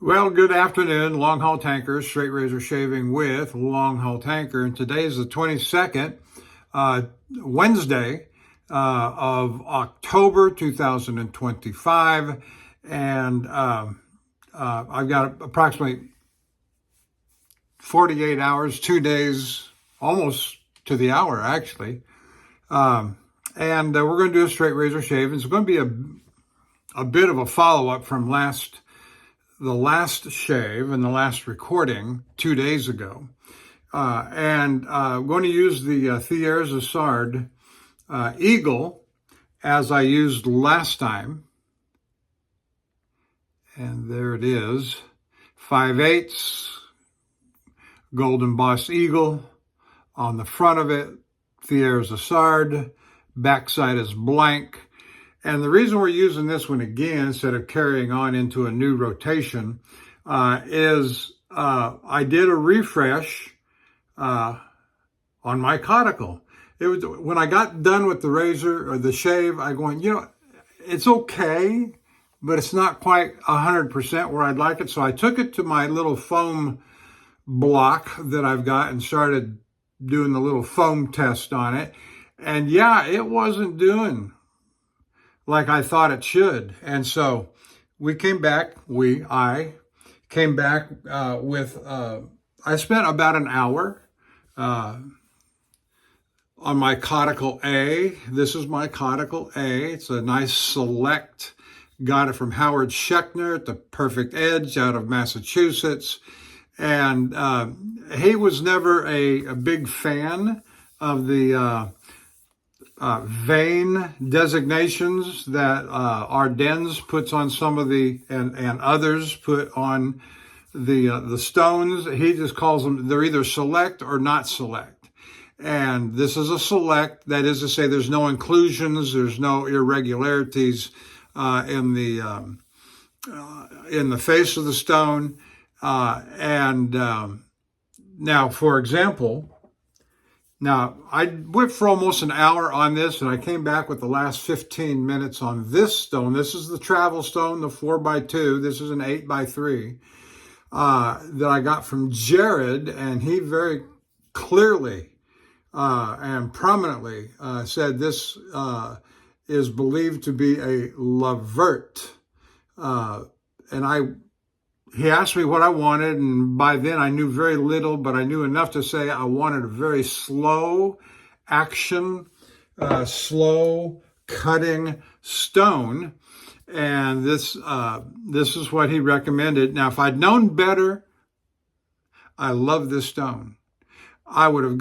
Well, good afternoon, Longhaultanker, straight razor shaving with Longhaultanker. And today is the 22nd, Wednesday of October 2025. And I've got approximately 48 hours, 2 days, almost to the hour, actually. And we're going to do a straight razor shave. It's going to be a bit of a follow-up from the last shave and the last recording 2 days ago. I'm going to use the Thiers-Essard Eagle as I used last time. And there it is, 5/8 gold embossed eagle. On the front of it, Thiers-Essard, backside is blank. And the reason we're using this one again, instead of carrying on into a new rotation, is I did a refresh on my cuticle. It was when I got done with the razor or the shave, I going, it's okay, but it's not quite 100% where I'd like it. So I took it to my little foam block that I've got and started doing the little foam test on it. And yeah, it wasn't doing like I thought it should. And so I came back with, I spent about an hour on my Cuticle A. This is my Cuticle A. It's a nice select. Got it from Howard Schechner at the Perfect Edge out of Massachusetts. And he was never a big fan of the vein designations that Ardennes puts on some of the, and others put on the stones. He just calls them, they're either select or not select. And this is a select, that is to say there's no inclusions, there's no irregularities in the face of the stone. Now, for example, I went for almost an hour on this, and I came back with the last 15 minutes on this stone. This is the travel stone, the 4x2. This is an 8x3 that I got from Jared, and he very clearly and prominently said this is believed to be a Levert. He asked me what I wanted, and by then I knew very little, but I knew enough to say I wanted a very slow action, slow cutting stone. And this is what he recommended. Now, if I'd known better, I love this stone. I would have,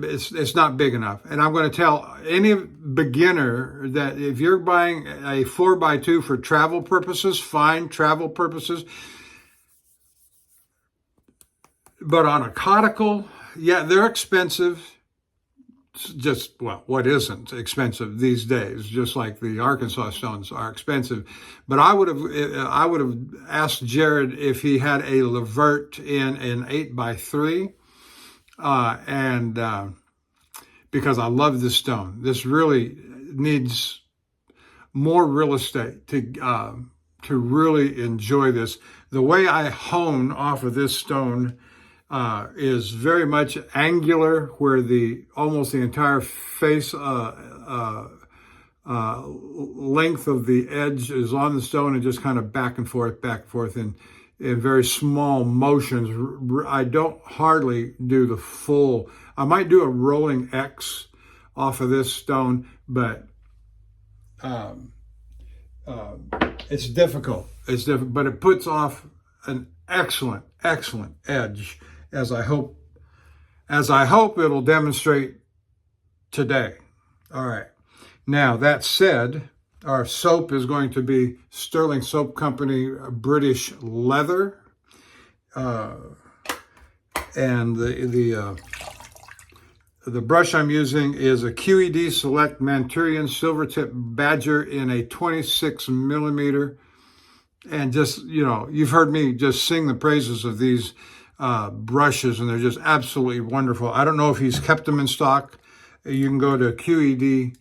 it's not big enough. And I'm going to tell any beginner that if you're buying a 4x2 for travel purposes, fine, travel purposes. But on a cuticle, yeah, they're expensive. Just, well, what isn't expensive these days? Just like the Arkansas stones are expensive. But I would have asked Jared if he had a Levert in an 8x3, because I love this stone. This really needs more real estate to really enjoy this. The way I hone off of this stone is very much angular, where almost the entire face length of the edge is on the stone, and just kind of back and forth in very small motions. I don't hardly do the full. I might do a rolling X off of this stone, but it's difficult. It's difficult, but it puts off an excellent edge, as I hope it'll demonstrate today. All right. Now, that said, our soap is going to be Sterling Soap Company British Leather. And the brush I'm using is a QED Select Manchurian Silvertip Badger in a 26 millimeter. And just, you've heard me just sing the praises of these brushes, and they're just absolutely wonderful. I don't know if he's kept them in stock. You can go to QED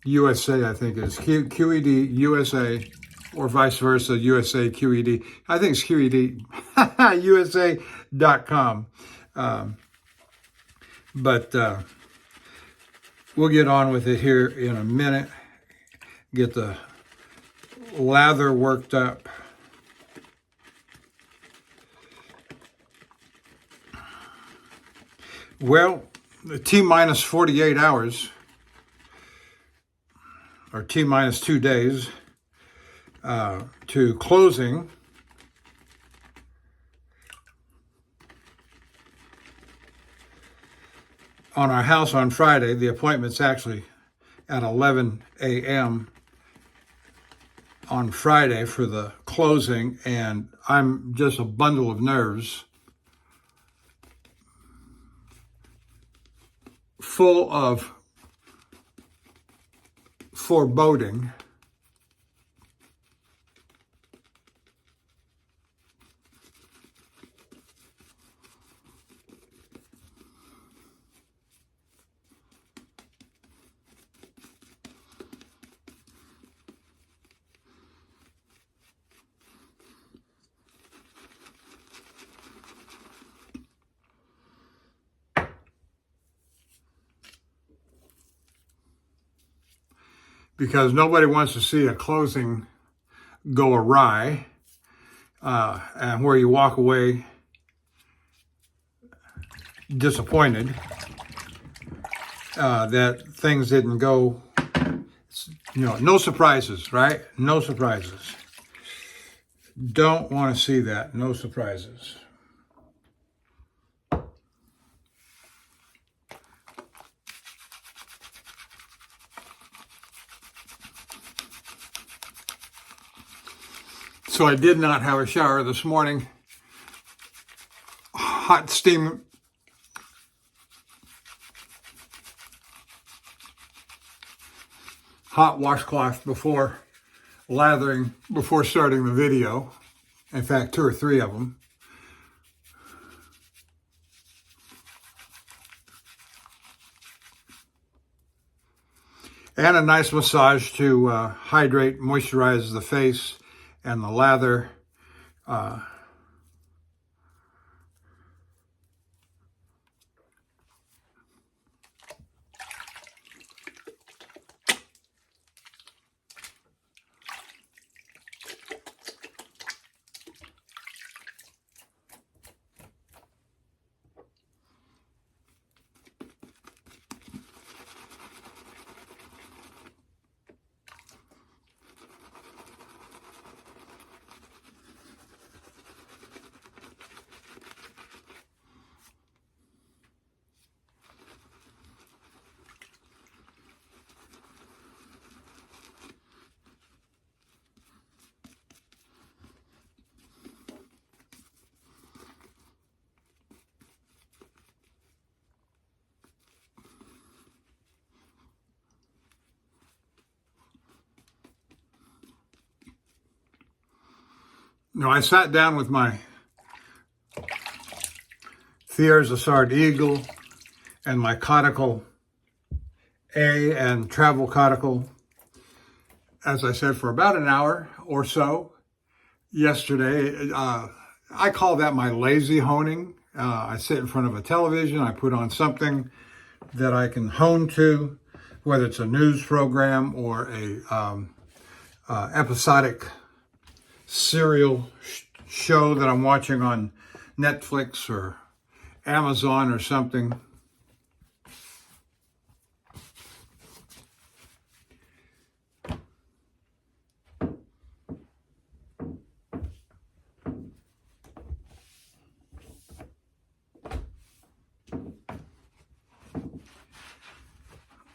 USA, I think it is, QED USA or vice versa, USA QED. I think it's QED, USA.com. But we'll get on with it here in a minute. Get the lather worked up. Well, T-minus 48 hours, or T-minus 2 days, to closing. On our house on Friday. The appointment's actually at 11 a.m. on Friday for the closing, and I'm just a bundle of nerves, full of foreboding. Because nobody wants to see a closing go awry, and where you walk away disappointed that things didn't go, no surprises, right? No surprises. Don't want to see that. No surprises. So I did not have a shower this morning. Hot steam hot washcloth before lathering, before starting the video. In fact, 2 or 3 of them. And a nice massage to hydrate, moisturize the face and the lather. No, I sat down with my Thiers-Assard Eagle and my Codical A and Travel Codical, as I said, for about an hour or so yesterday. I call that my lazy honing. I sit in front of a television, I put on something that I can hone to, whether it's a news program or a episodic serial show that I'm watching on Netflix or Amazon or something.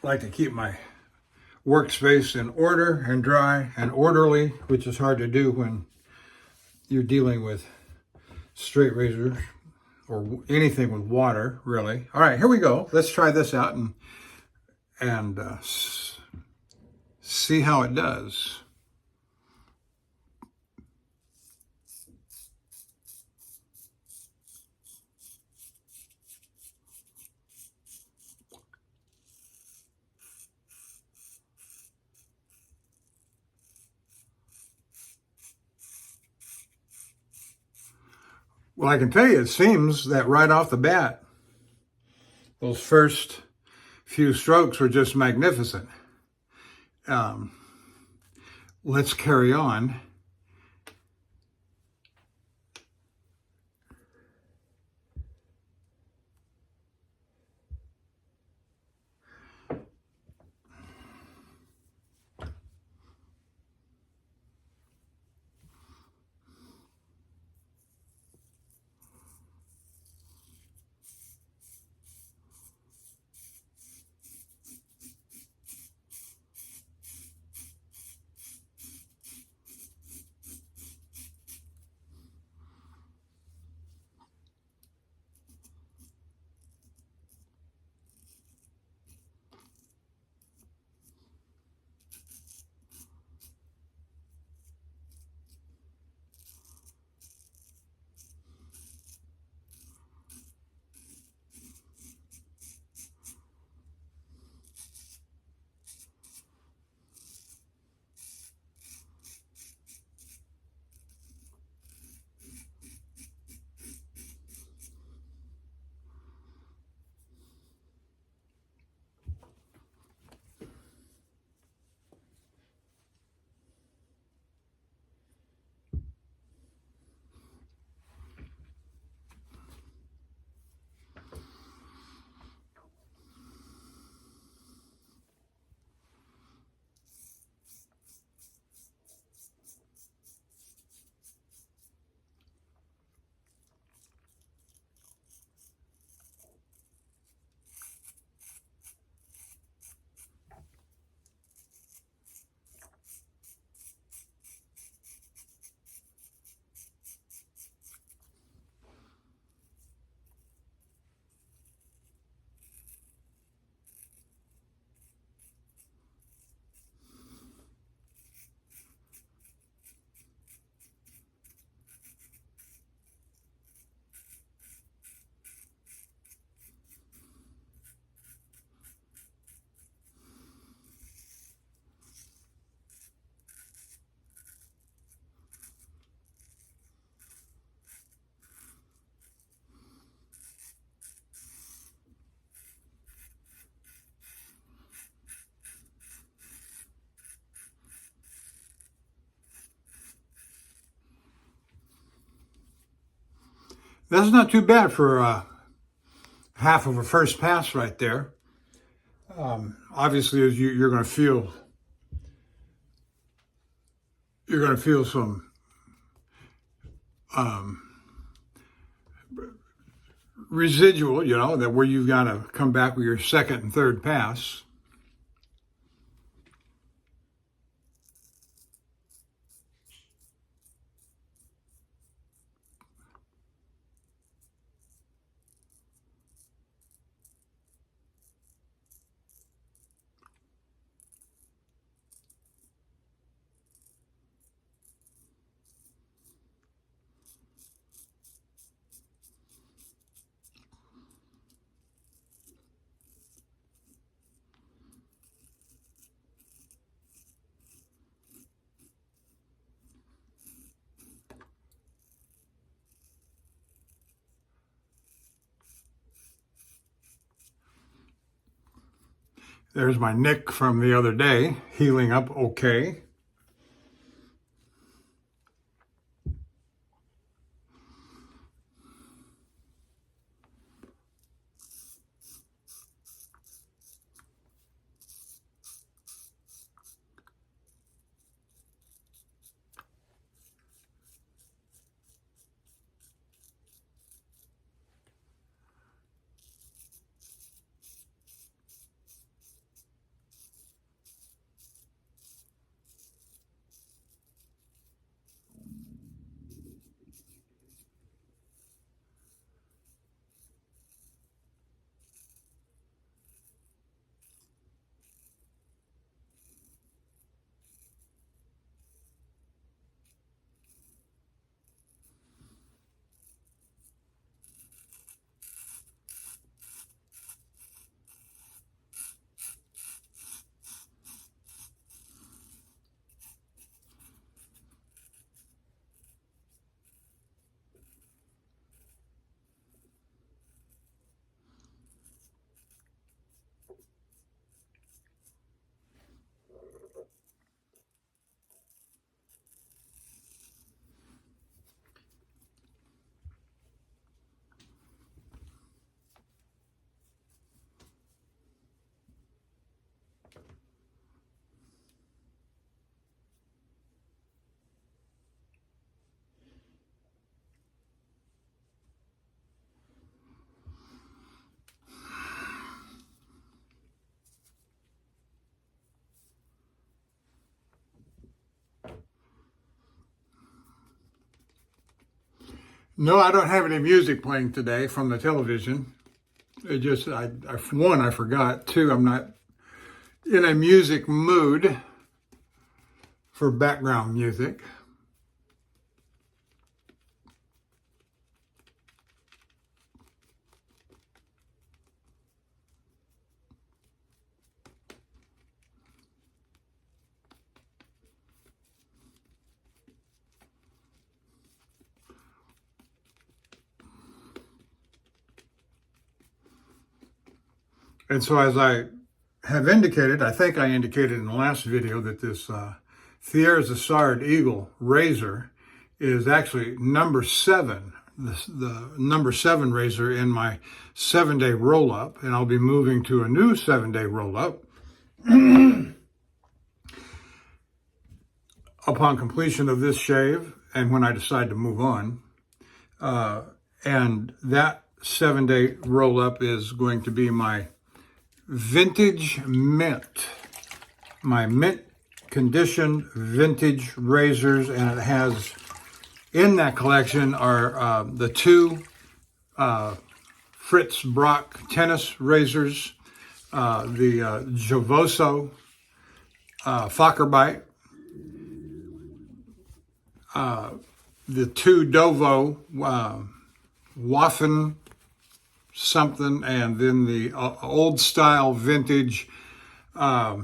I like to keep my workspace in order and dry and orderly, which is hard to do when you're dealing with straight razors or anything with water, really. All right, here we go. Let's try this out and see how it does. Well, I can tell you, it seems that right off the bat, those first few strokes were just magnificent. Um, let's carry on. That's not too bad for half of a first pass right there. Obviously, as you're going to feel, some um, residual, that where you've got to come back with your second and third pass. There's my nick from the other day, healing up okay. No, I don't have any music playing today from the television. It just, one, I forgot. Two, I'm not in a music mood for background music. And so as I have indicated, I think I indicated in the last video that this Thiers-Assard Eagle razor is actually number 7, the number 7 razor in my 7-day roll-up, and I'll be moving to a new 7-day roll-up upon completion of this shave and when I decide to move on. And that 7-day roll-up is going to be my vintage mint, my mint condition vintage razors, and it has in that collection are the 2 Fritz Brock tennis razors, the Javoso Fockerbite, the 2 Dovo Waffen something, and then the old style vintage I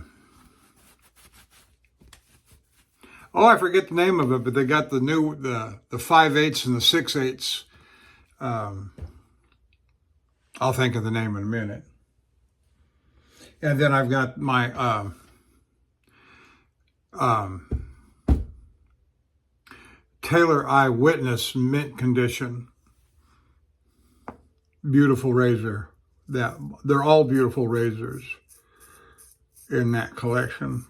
forget the name of it, but they got the new the 5/8 and the 6/8. I'll think of the name in a minute. And then I've got my Taylor Eyewitness mint condition. Beautiful razor. They're all beautiful razors in that collection.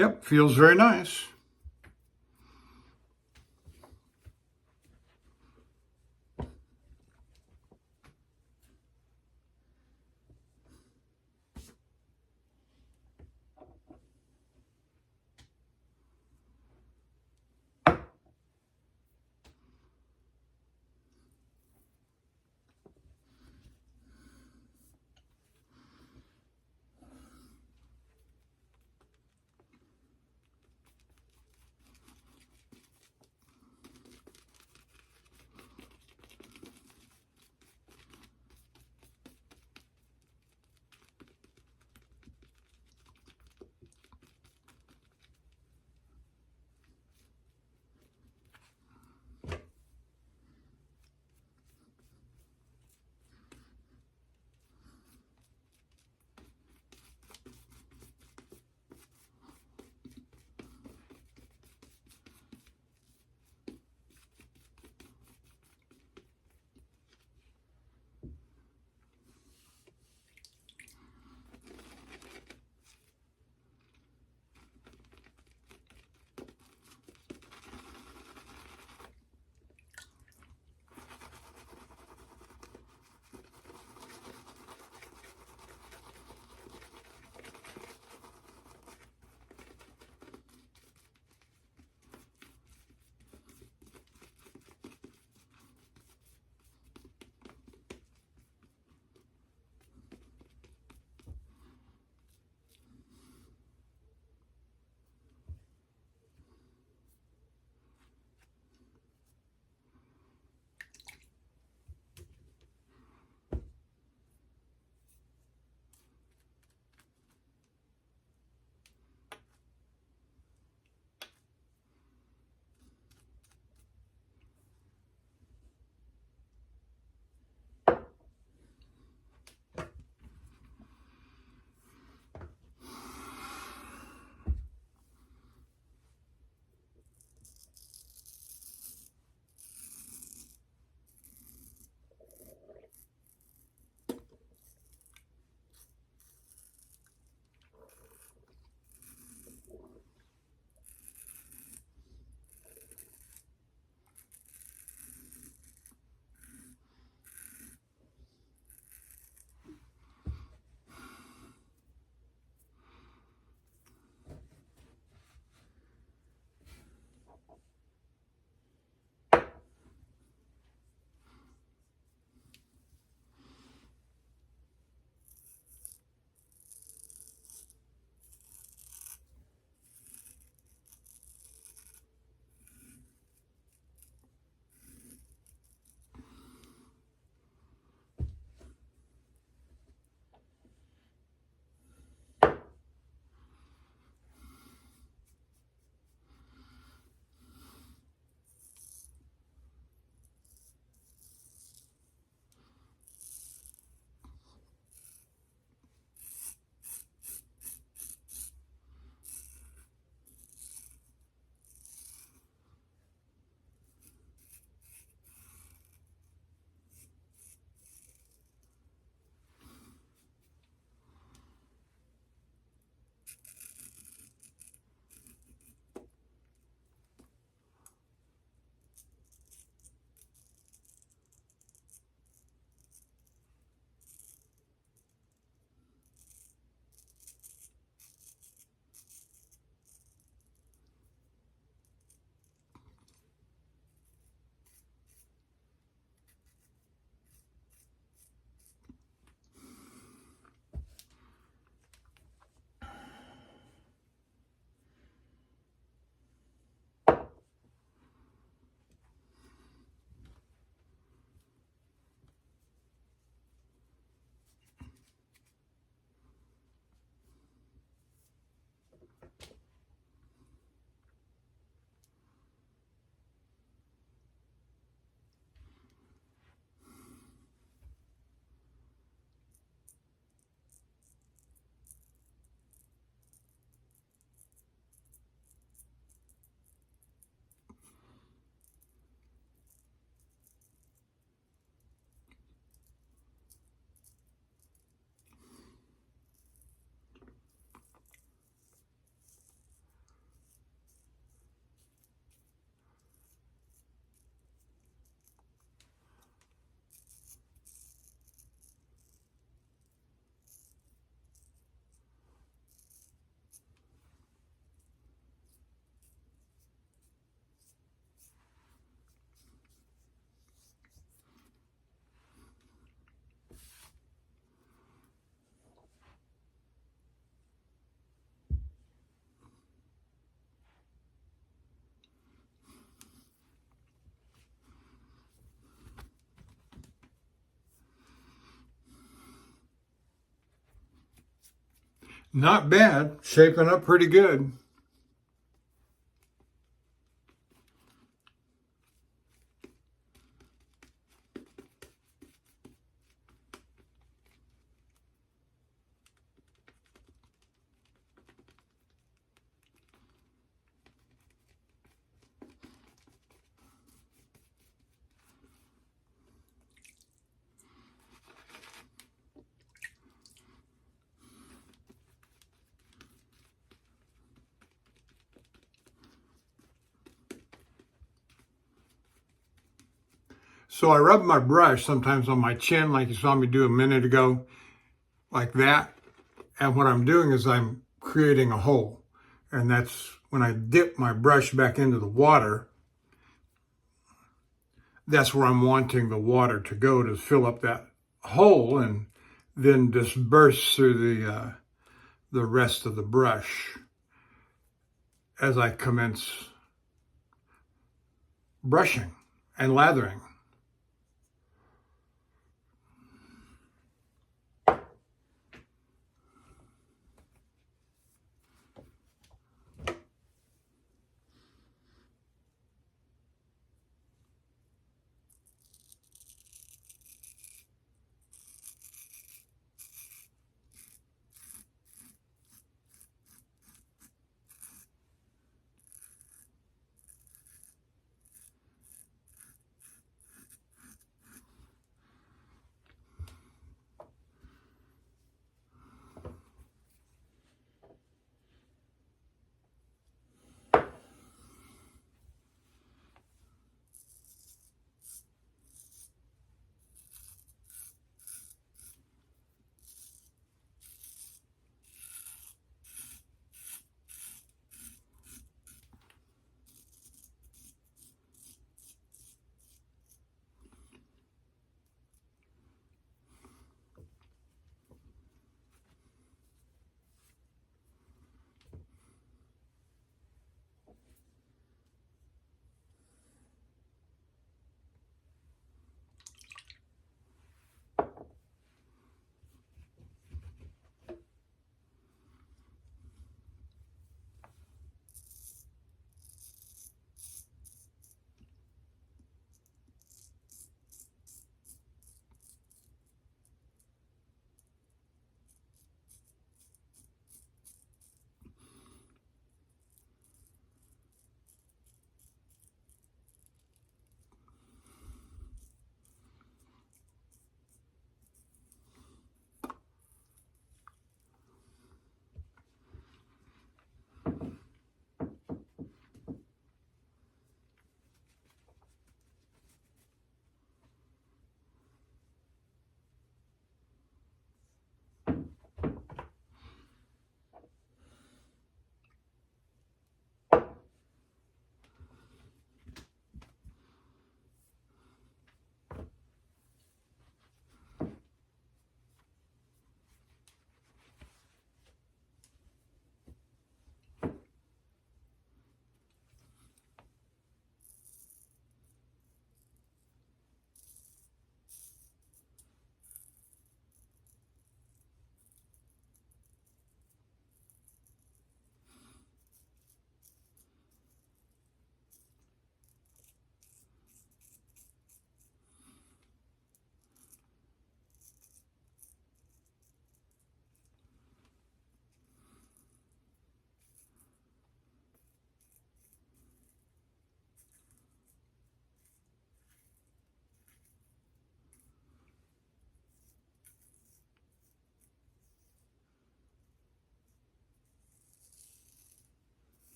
Yep, feels very nice. Not bad, shaping up pretty good. So I rub my brush sometimes on my chin, like you saw me do a minute ago, like that. And what I'm doing is I'm creating a hole. And that's when I dip my brush back into the water, that's where I'm wanting the water to go, to fill up that hole and then disperse through the rest of the brush as I commence brushing and lathering.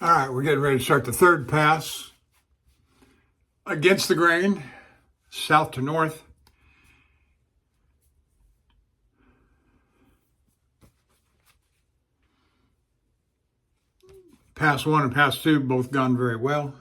All right, we're getting ready to start the third pass. Against the grain, south to north. Pass 1 and pass 2 both gone very well.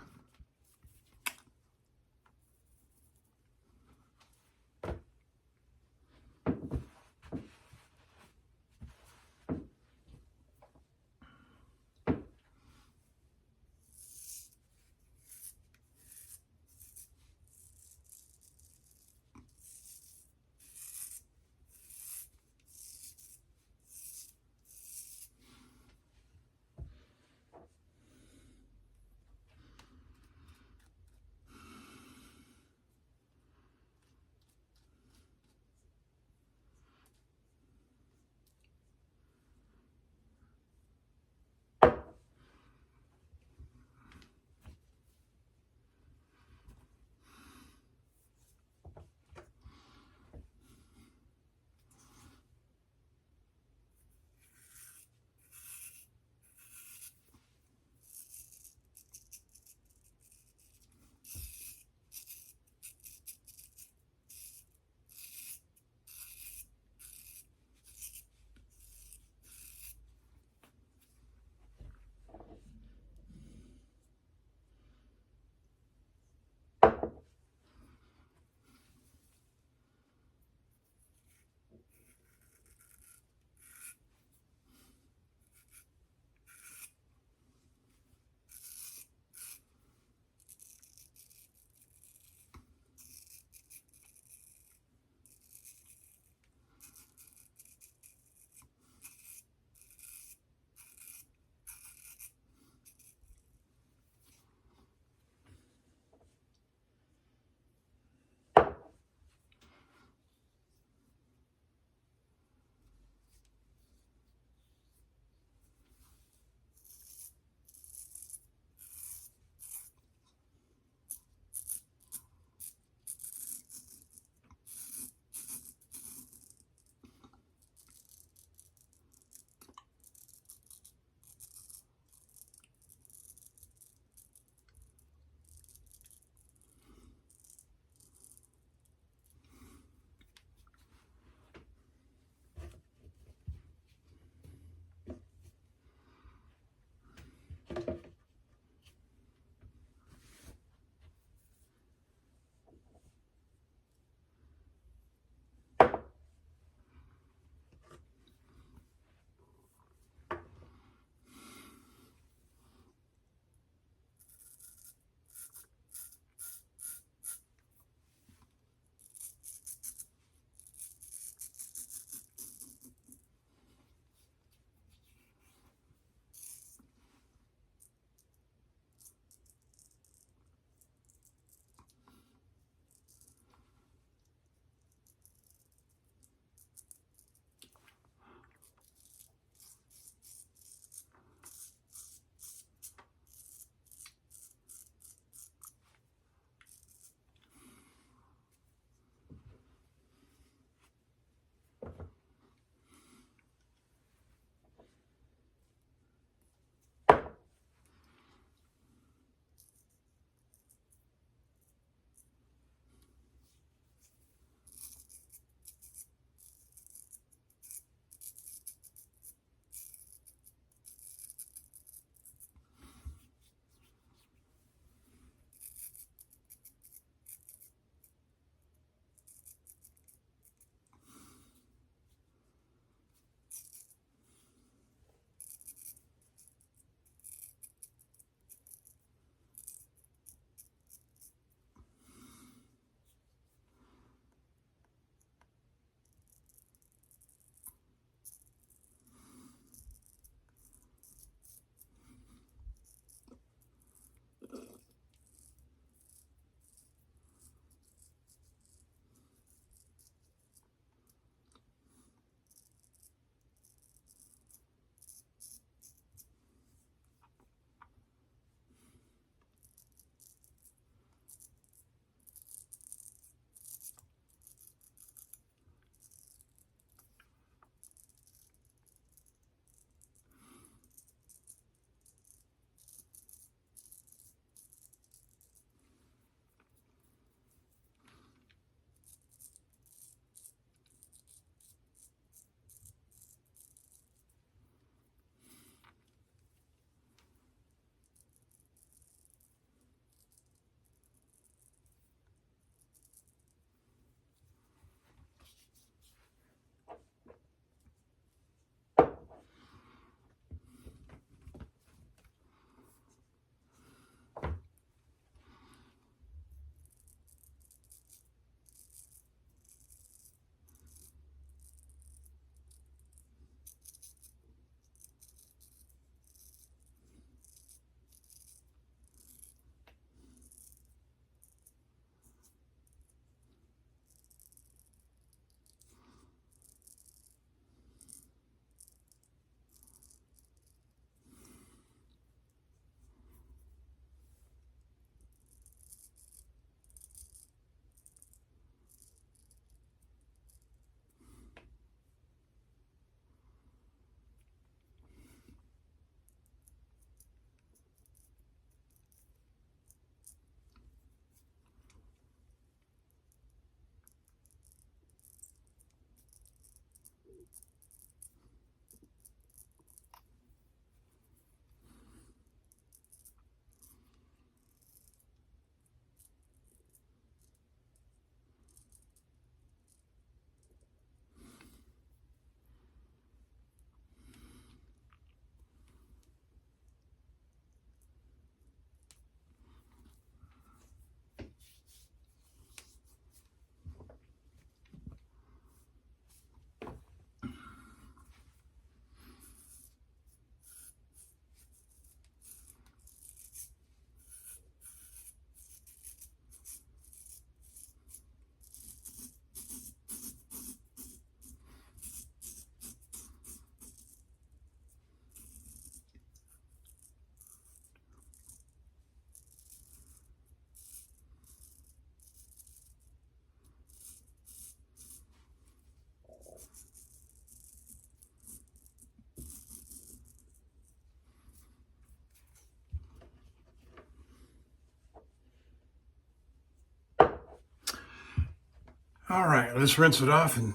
All right, let's rinse it off and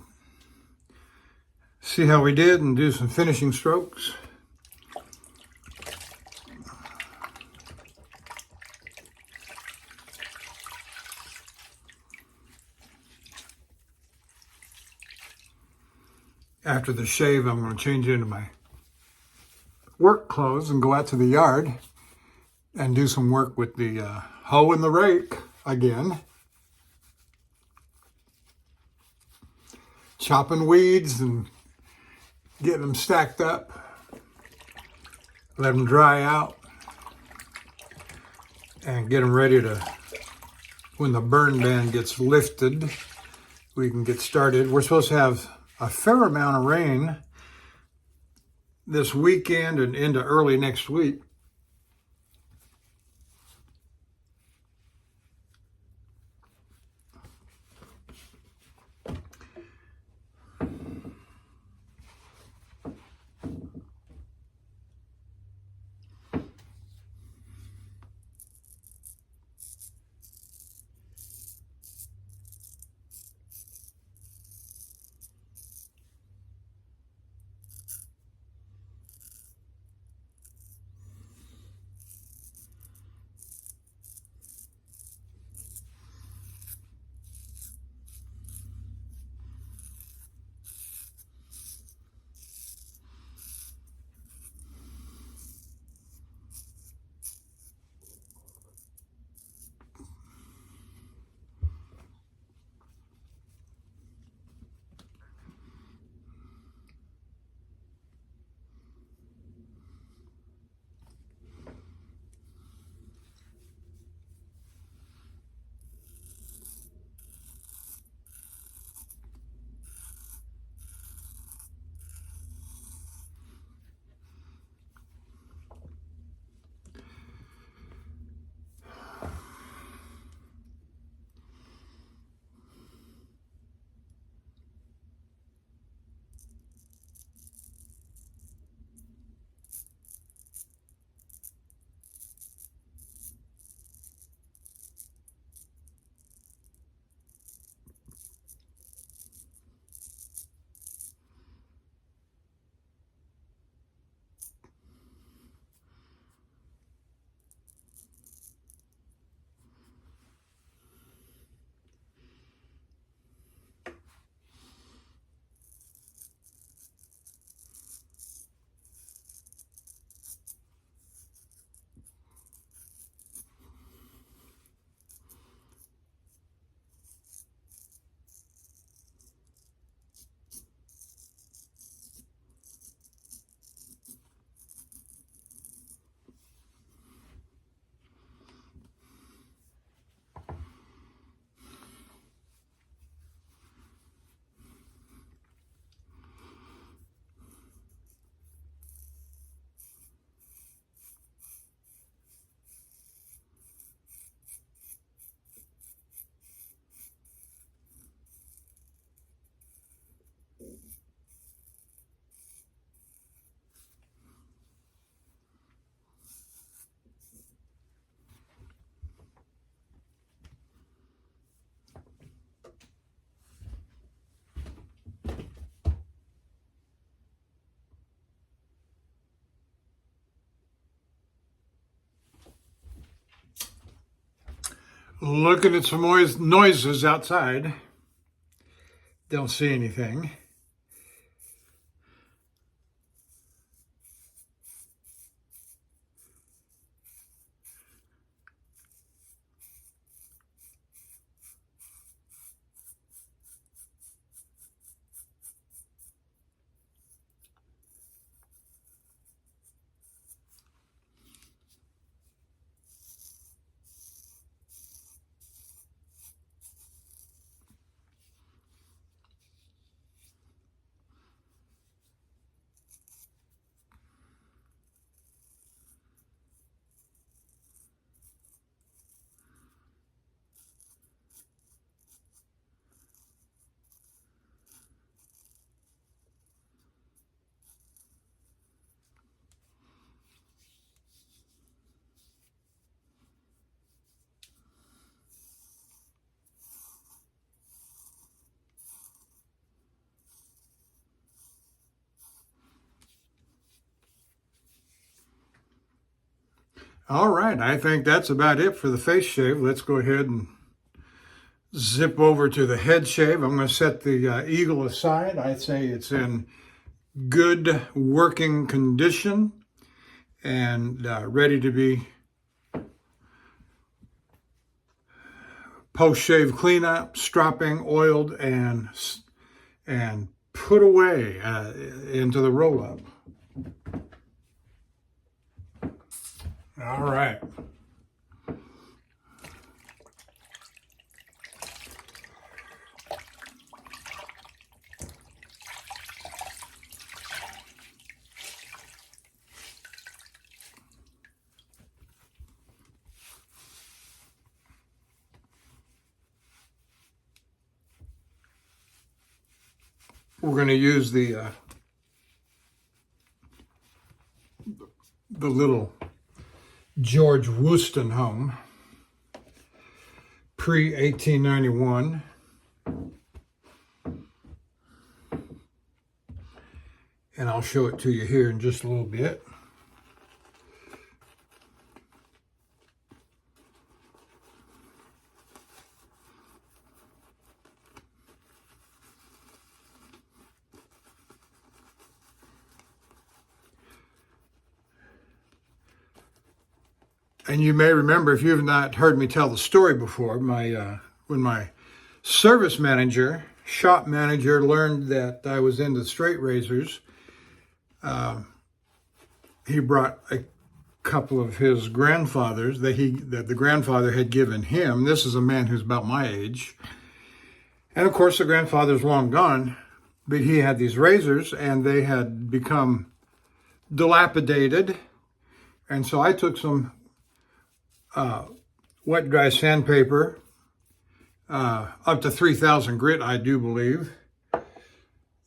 see how we did and do some finishing strokes. After the shave, I'm going to change into my work clothes and go out to the yard and do some work with the hoe and the rake again. Chopping weeds and getting them stacked up. Let them dry out and get them ready to, when the burn ban gets lifted, we can get started. We're supposed to have a fair amount of rain this weekend and into early next week. Looking at some noises outside. Don't see anything. All right, I think that's about it for the face shave. Let's go ahead and zip over to the head shave. I'm going to set the Eagle aside. I'd say it's in good working condition and ready to be post-shave cleanup, stropping, oiled, and put away into the roll-up. All right. We're going to use the little George Wostenholme, pre-1891. And I'll show it to you here in just a little bit. And you may remember, if you've not heard me tell the story before, when my service manager, shop manager, learned that I was into straight razors, he brought a couple of his grandfathers that the grandfather had given him. This is a man who's about my age. And of course, the grandfather's long gone, but he had these razors and they had become dilapidated. And so I took some wet dry sandpaper, up to 3,000 grit, I do believe,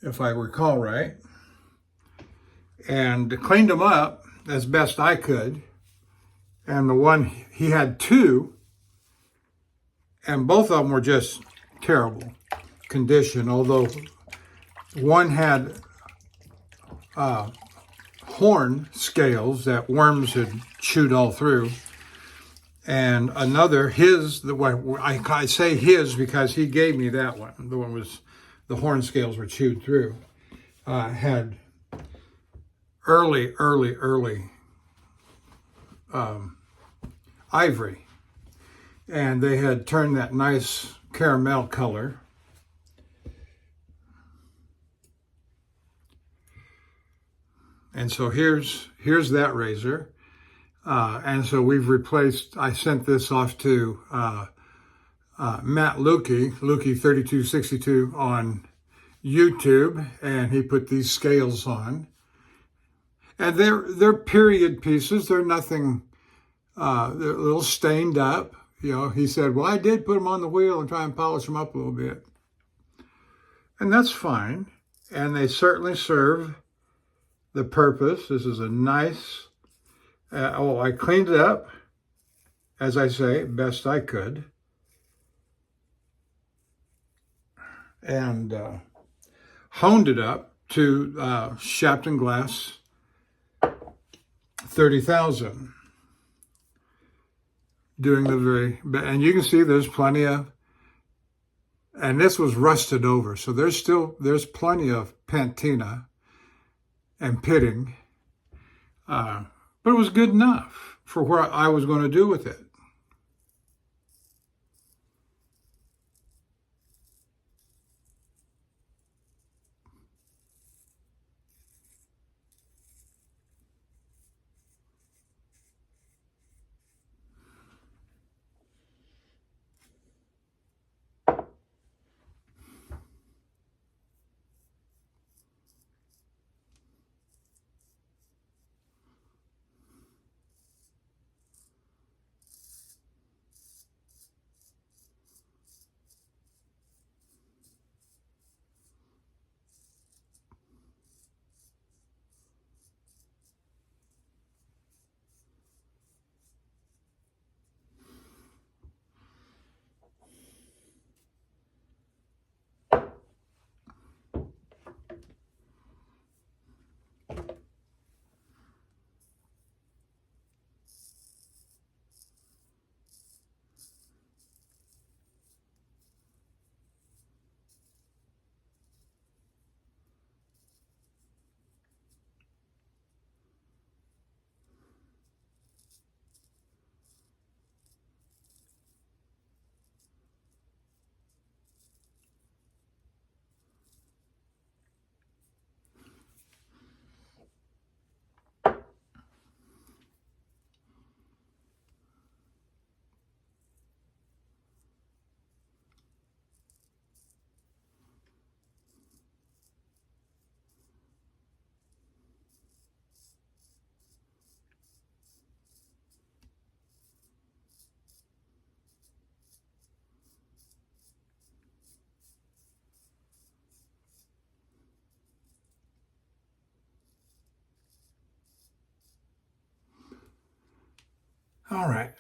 if I recall right, and cleaned them up as best I could. And the one, he had two, and both of them were just terrible condition, although one had horn scales that worms had chewed all through. And another, I say his because he gave me that one. The one was, the horn scales were chewed through. Had early ivory. And they had turned that nice caramel color. And so here's that razor. And so we've replaced, I sent this off to Matt Lukey 3262 on YouTube, and he put these scales on. And they're period pieces. They're nothing, they're a little stained up. You know, he said, well, I did put them on the wheel and try and polish them up a little bit. And that's fine. And they certainly serve the purpose. This is a nice, I cleaned it up, as I say, best I could. And honed it up to Shapton Glass 30,000. Doing the and you can see there's plenty of, and this was rusted over, so there's plenty of patina and pitting, but it was good enough for what I was going to do with it. All right.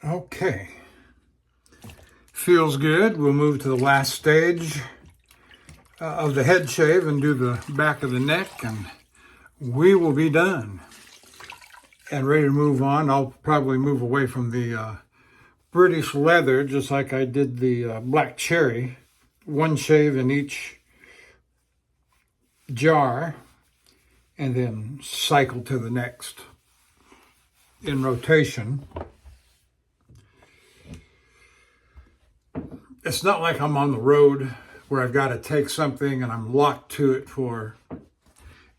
Okay. Feels good. We'll move to the last stage of the head shave and do the back of the neck, and we will be done and ready to move on. I'll probably move away from the British leather, just like I did the black cherry. One shave in each jar, and then cycle to the next in rotation. It's not like I'm on the road where I've got to take something and I'm locked to it for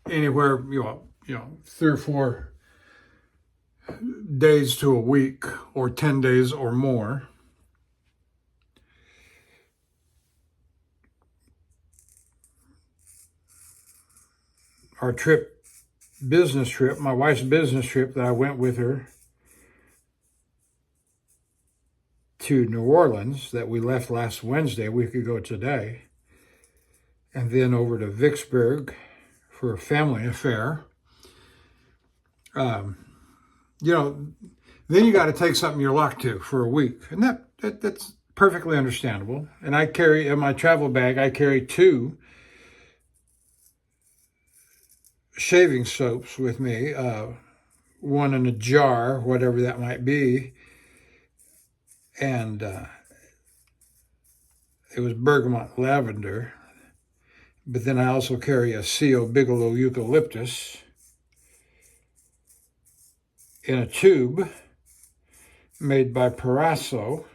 anywhere, 3 or 4 days to a week, or 10 days or more. Our business trip, my wife's business trip that I went with her to New Orleans, that we left last Wednesday, a week ago today, and then over to Vicksburg for a family affair. Um, you know, then you got to take something you're locked to for a week, and that's perfectly understandable. And I carry in my travel bag, I carry 2 shaving soaps with me, one in a jar, whatever that might be, and it was bergamot lavender. But then I also carry a C.O. Bigelow eucalyptus in a tube made by Parasso.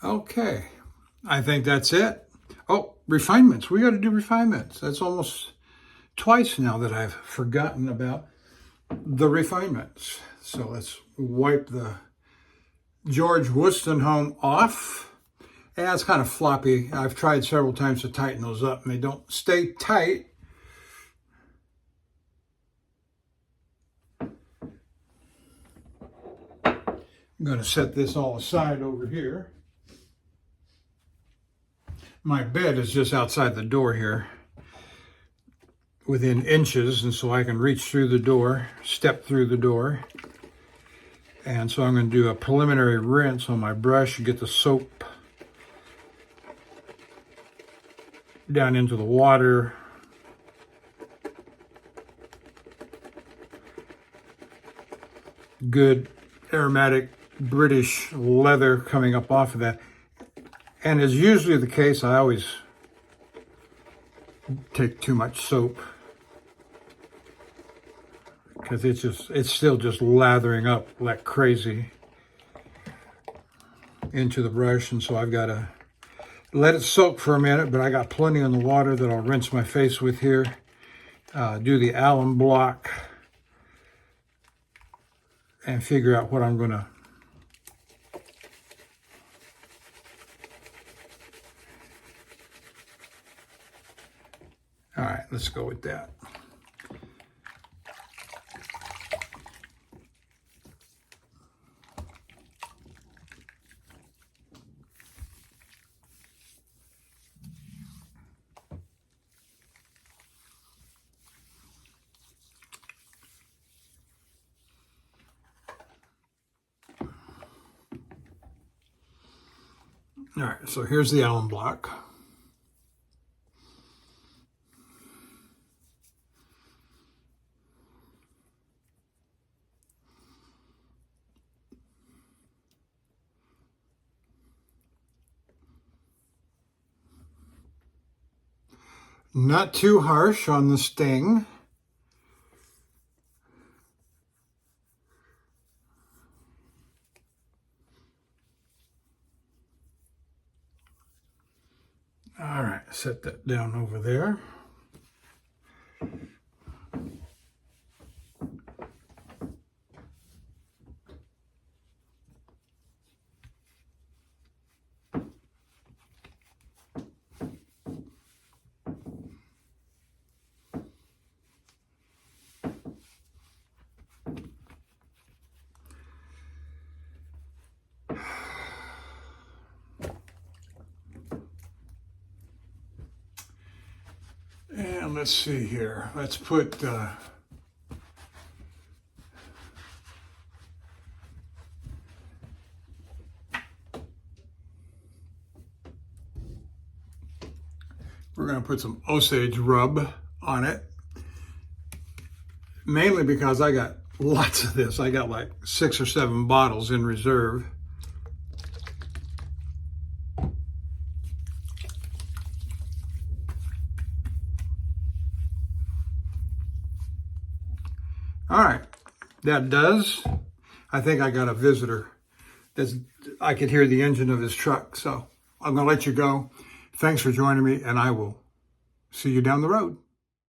Okay, I think that's it. Oh, refinements. We got to do refinements. That's almost twice now that I've forgotten about the refinements. So let's wipe the George Wostenholme off. Yeah, it's kind of floppy. I've tried several times to tighten those up and they don't stay tight. I'm going to set this all aside over here. My bed is just outside the door here, within inches, and so I can reach through the door, step through the door. And so I'm going to do a preliminary rinse on my brush and get the soap down into the water. Good aromatic British leather coming up off of that. And as usually the case, I always take too much soap because it's still just lathering up like crazy into the brush. And so I've got to let it soak for a minute, but I got plenty in the water that I'll rinse my face with here. Do the alum block and figure out what I'm going to All right, let's go with that. All right, so here's the alum block. Not too harsh on the sting. All right, set that down over there. And let's see here. Let's put we're going to put some Osage rub on it. Mainly because I got lots of this. I got like 6 or 7 bottles in reserve. All right, that does. I think I got a visitor. I could hear the engine of his truck, so I'm going to let you go. Thanks for joining me, and I will see you down the road.